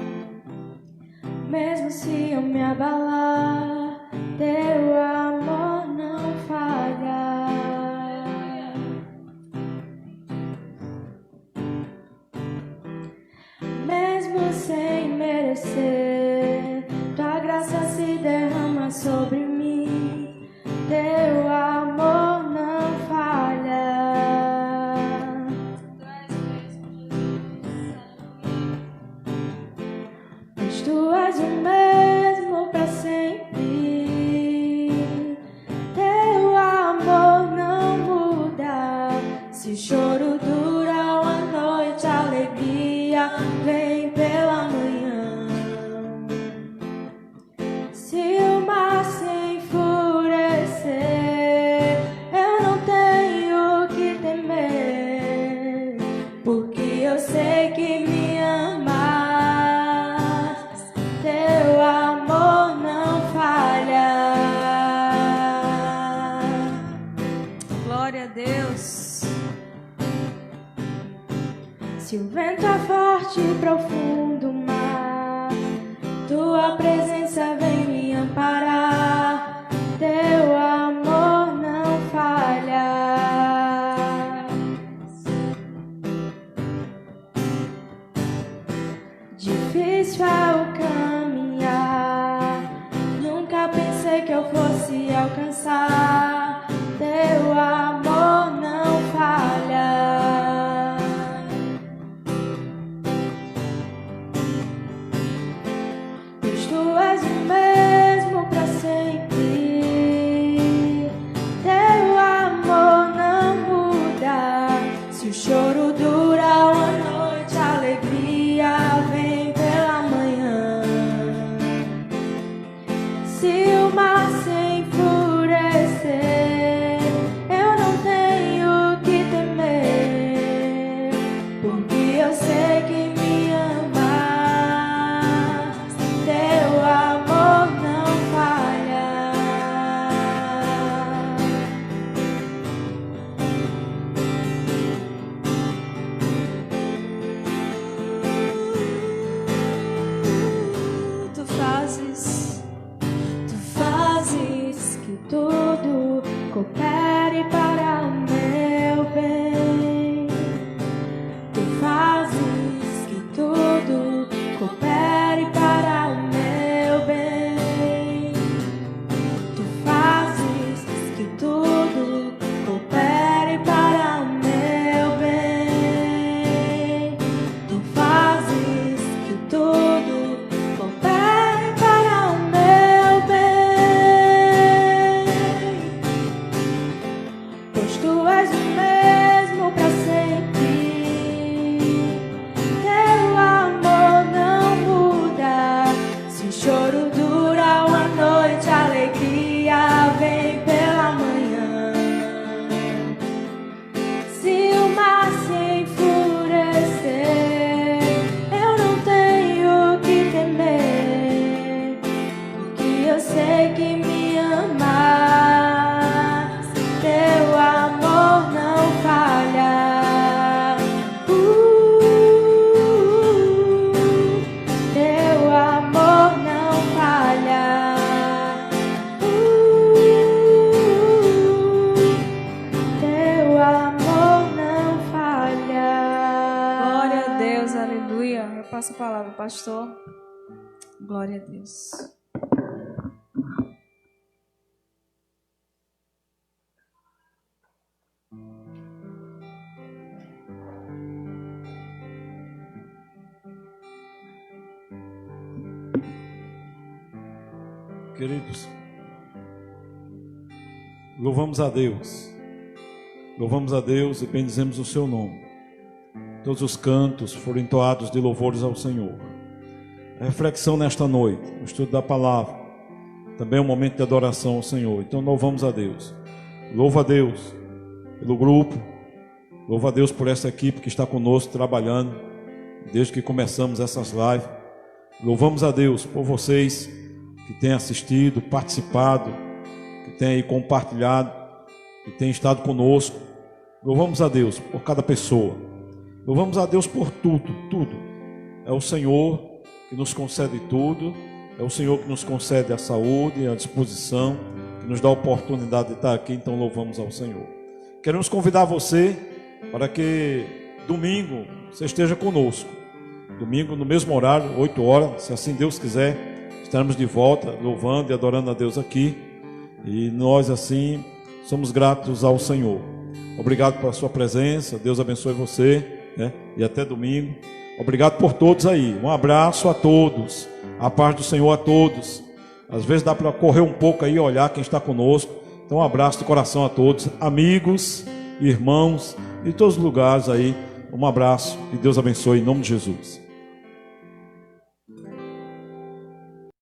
mesmo se eu me abalar, teu amor não falha. Mesmo sem merecer, tua graça se derrama sobre mim, teu amor não falha. Pois tu és o mesmo para sempre, teu amor não muda. Se o choro dura uma noite, a alegria vem pela manhã. Se o mar se enfurecer, eu não tenho que temer, porque eu sei que me amas, teu amor não falha. Glória a Deus. Se o vento é forte e profundo mar, tua presença palavra, pastor. Glória a Deus. Queridos, louvamos a Deus e bendizemos o seu nome. Todos os cantos foram entoados de louvores ao Senhor. A reflexão nesta noite, o estudo da palavra, também é um momento de adoração ao Senhor. Então louvamos a Deus. Louva a Deus pelo grupo, louva a Deus por essa equipe que está conosco trabalhando desde que começamos essas lives. Louvamos a Deus por vocês que têm assistido, participado, que têm aí compartilhado, que têm estado conosco. Louvamos a Deus por cada pessoa. Louvamos a Deus por tudo, tudo. É o Senhor que nos concede tudo. É o Senhor que nos concede a saúde, a disposição, que nos dá a oportunidade de estar aqui. Então louvamos ao Senhor. Queremos convidar você para que domingo você esteja conosco. Domingo no mesmo horário, 8 horas, se assim Deus quiser. Estaremos de volta, louvando e adorando a Deus aqui. E nós, assim, somos gratos ao Senhor. Obrigado pela sua presença. Deus abençoe você, né? E até domingo. Obrigado por todos aí. Um abraço a todos. A paz do Senhor a todos. Às vezes dá para correr um pouco aí, olhar quem está conosco. Então, um abraço de coração a todos. Amigos, irmãos, de todos os lugares aí. Um abraço e Deus abençoe em nome de Jesus.